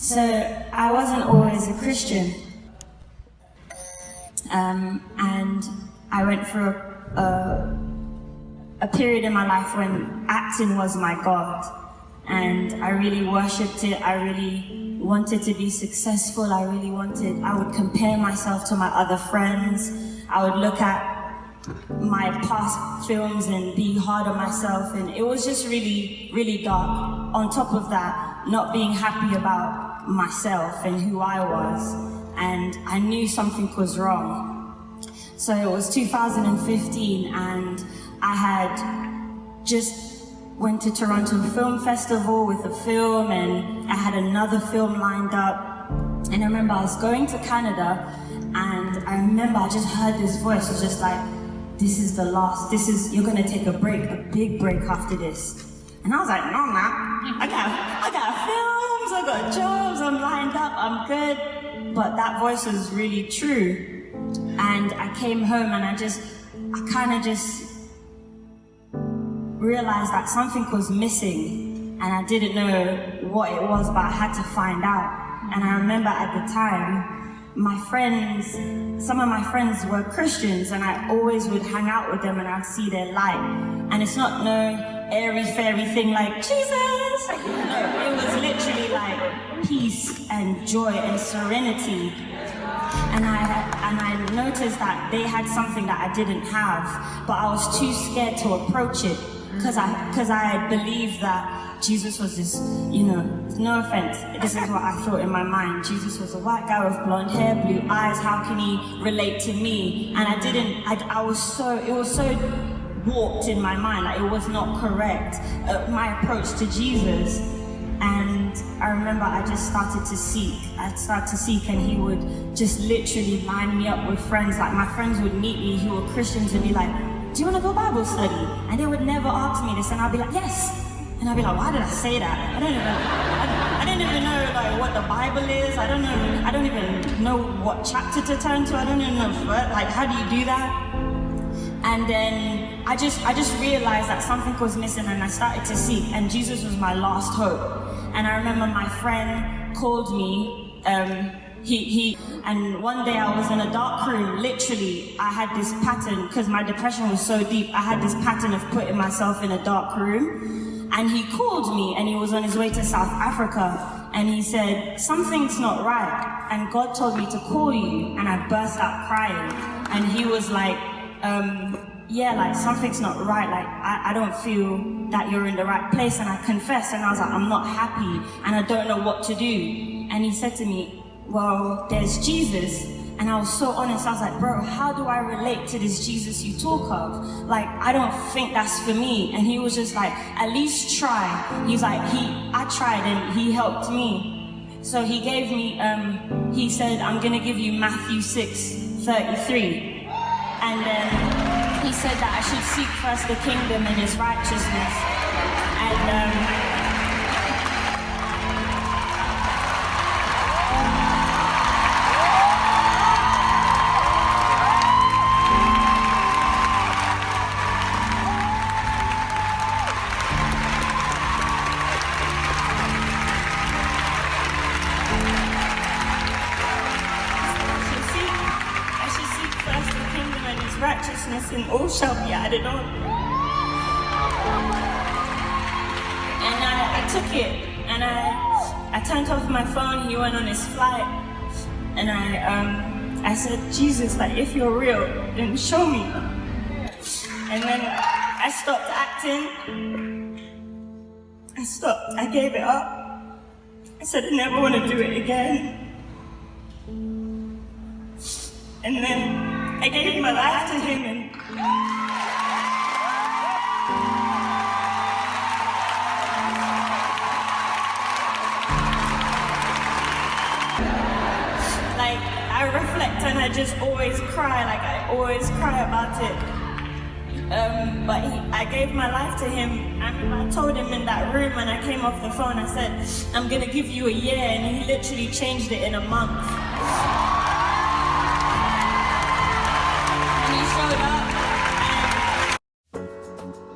So I wasn't always a Christian. And I went through a period in my life when acting was my God. And I really worshipped it. I really wanted to be successful. I would compare myself to my other friends. I would look at my past films and be hard on myself. And it was just really, really dark. On top of that, not being happy about myself and who I was. And I knew something was wrong. So it was 2015 and I had just went to Toronto Film Festival with a film and I had another film lined up. And I remember I was going to Canada and I remember I just heard this voice. It was just like, this is the last, you're gonna take a break, a big break after this. And I was like, no, nah, I got films, I got jobs, I'm lined up, I'm good. But that voice was really true. And I came home and I kind of just realized that something was missing and I didn't know what it was, but I had to find out. And I remember at the time, some of my friends were Christians and I always would hang out with them and I'd see their light. And it's not no airy-fairy thing like, Jesus! No, it was literally like peace and joy and serenity. And I noticed that they had something that I didn't have, but I was too scared to approach it because I believed that Jesus was this, no offense, this is what I thought in my mind. Jesus was a white guy with blonde hair, blue eyes, how can he relate to me? And it was so warped in my mind, like it was not correct, my approach to Jesus. And I remember I just started to seek. And he would just literally line me up with friends. Like my friends would meet me who were Christians and be like, do you want to go Bible study? And they would never ask me this and I'd be like, yes. And I'd be like, why did I say that? I don't even know like what the Bible is. I don't even know what chapter to turn to. I don't even know like how do you do that? And then I just realized that something was missing and I started to seek and Jesus was my last hope. And I remember my friend called me, and one day I was in a dark room, literally, I had this pattern, because my depression was so deep, I had this pattern of putting myself in a dark room. And he called me and he was on his way to South Africa and he said, something's not right. And God told me to call you. And I burst out crying. And he was like, yeah, like something's not right, like I don't feel that you're in the right place. And I confessed and I was like, I'm not happy and I don't know what to do. And he said to me, well, there's Jesus. And I was so honest, I was like, bro, how do I relate to this Jesus you talk of? Like, I don't think that's for me. And he was just like, at least try. He's like, I tried and he helped me. So he gave me, he said, I'm gonna give you Matthew 6:33. And then he said that I should seek first the kingdom and his righteousness. And righteousness and all shall be added on. And I took it and I turned off my phone. He went on his flight and I said, Jesus, like if you're real, then show me. And then I stopped acting. I gave it up. I said I never want to do it again. And then I gave my life to him and like I reflect and I just always cry, like I always cry about it. But I gave my life to him and I told him in that room when I came off the phone, I said, I'm gonna give you a year, and he literally changed it in a month.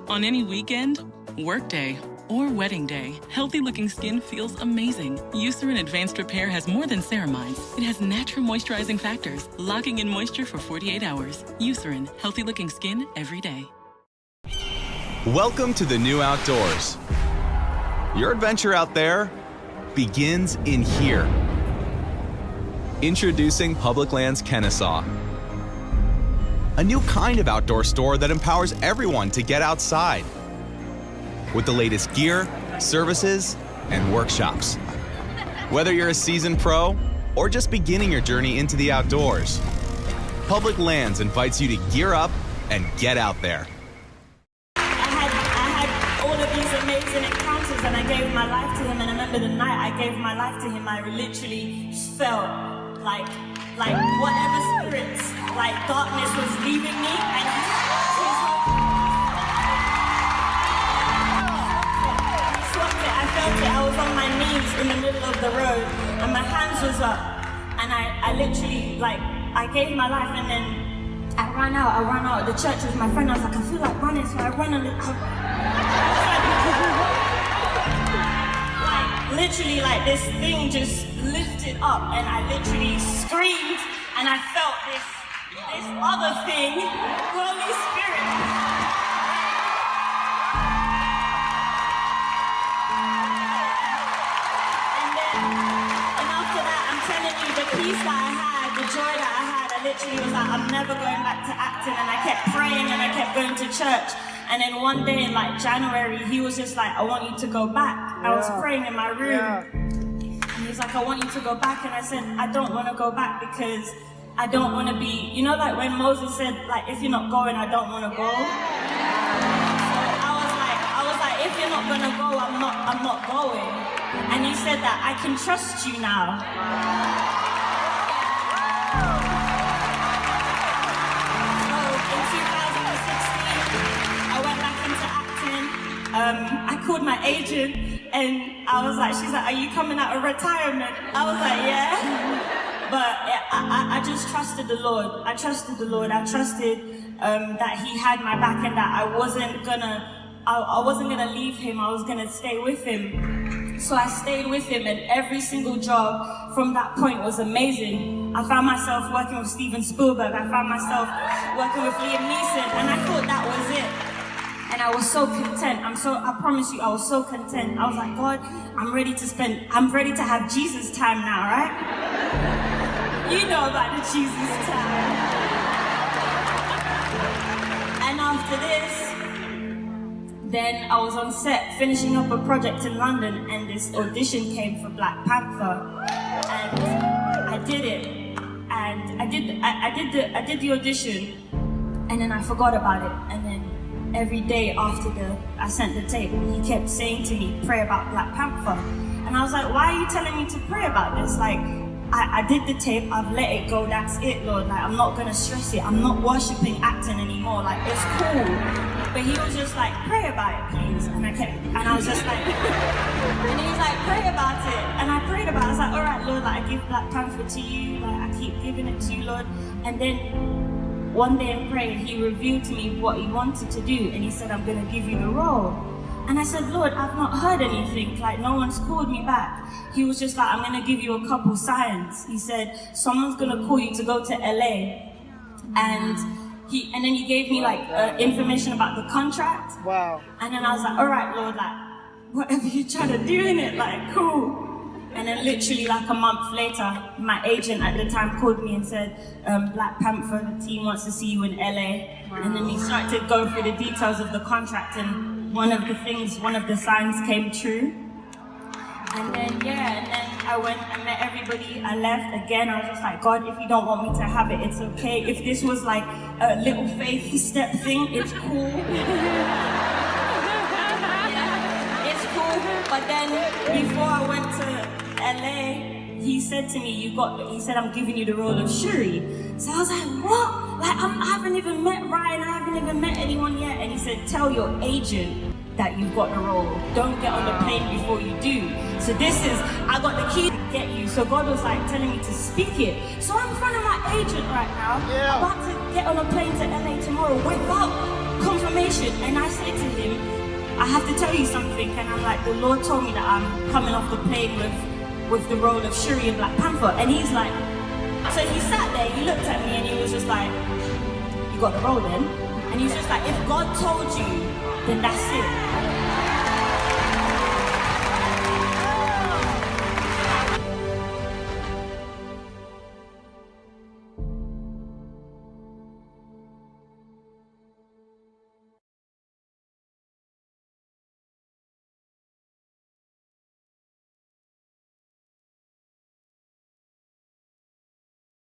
On any weekend, workday or wedding day, healthy-looking skin feels amazing. Eucerin Advanced Repair has more than ceramides. It has natural moisturizing factors, locking in moisture for 48 hours. Eucerin, healthy-looking skin every day. Welcome to the new outdoors. Your adventure out there begins in here. Introducing Public Lands Kennesaw, a new kind of outdoor store that empowers everyone to get outside with the latest gear, services, and workshops. Whether you're a seasoned pro or just beginning your journey into the outdoors, Public Lands invites you to gear up and get out there. I had all of these amazing encounters and I gave my life to him, and I remember the night I gave my life to him, I literally felt like whatever spirits, like darkness was leaving me, and he swapped it. I felt it. I was on my knees in the middle of the road and my hands was up, and I literally, I gave my life, and then I ran out of the church with my friend. I was like, I feel like running, so I run literally, this thing just lifted up, and I literally screamed, and I felt this other thing, Holy Spirit. And after that, I'm telling you, the peace that I had, the joy that I had, I literally was like, I'm never going back to acting, and I kept praying, and I kept going to church. And then one day in January, he was just like, I want you to go back. I was praying in my room. And he's like, I want you to go back. And I said, I don't want to go back because I don't want to be, when Moses said, if you're not going, I don't want to go. So I was like, if you're not going to go, I'm not going. And he said that I can trust you now. I called my agent and I was like, she's like, are you coming out of retirement? I was like, yeah. But I just trusted the Lord. I trusted the Lord. I trusted that he had my back, and that I wasn't gonna leave him. I was gonna stay with him. So I stayed with him, and every single job from that point was amazing. I found myself working with Steven Spielberg. I found myself working with Liam Neeson, and I thought that was it. And I was so content. I promise you, I was so content. I was like, God, I'm ready to have Jesus time now, right? You know about the Jesus time. And after this, then I was on set finishing up a project in London, and this audition came for Black Panther. And I did it. And I did the audition, and then I forgot about it. And then every day after I sent the tape, he kept saying to me, pray about Black Panther. And I was like, why are you telling me to pray about this? I did the tape, I've let it go, that's it, Lord. I'm not gonna stress it. I'm not worshipping acting anymore. It's cool. But he was just like, pray about it, please. And I was just like, and he was like, pray about it. And I prayed about it. I was like, all right, Lord, I give Black Panther to you. I keep giving it to you, Lord. And then one day in prayer, he revealed to me what he wanted to do, and he said, I'm going to give you the role. And I said, Lord, I've not heard anything, no one's called me back. He was just like, I'm going to give you a couple signs. He said, someone's going to call you to go to LA. And then he gave me information about the contract. Wow. And then I was like, all right, Lord, whatever you're trying to do in it, cool. And then literally a month later, my agent at the time called me and said, Black Panther, the team wants to see you in LA. Wow. And then he started to go through the details of the contract, and one of the signs came true. And then I went and met everybody. I left again. I was just like, God, if you don't want me to have it, it's okay. If this was a little faith step thing, it's cool. It's cool. But then before I went to LA, he said to me, he said, I'm giving you the role of Shuri. So I was like, what? I haven't even met Ryan, I haven't even met anyone yet. And he said, tell your agent that you've got the role. Don't get on the plane before you do. So I got the key to get you. So God was telling me to speak it. So I'm in front of my agent right now, about to get on a plane to LA tomorrow without confirmation. And I say to him, I have to tell you something. And I'm like, the Lord told me that I'm coming off the plane with the role of Shuri in Black Panther. And he's like, so he sat there, he looked at me and he was just like, you got the role then? And he's just like, if God told you, then that's it.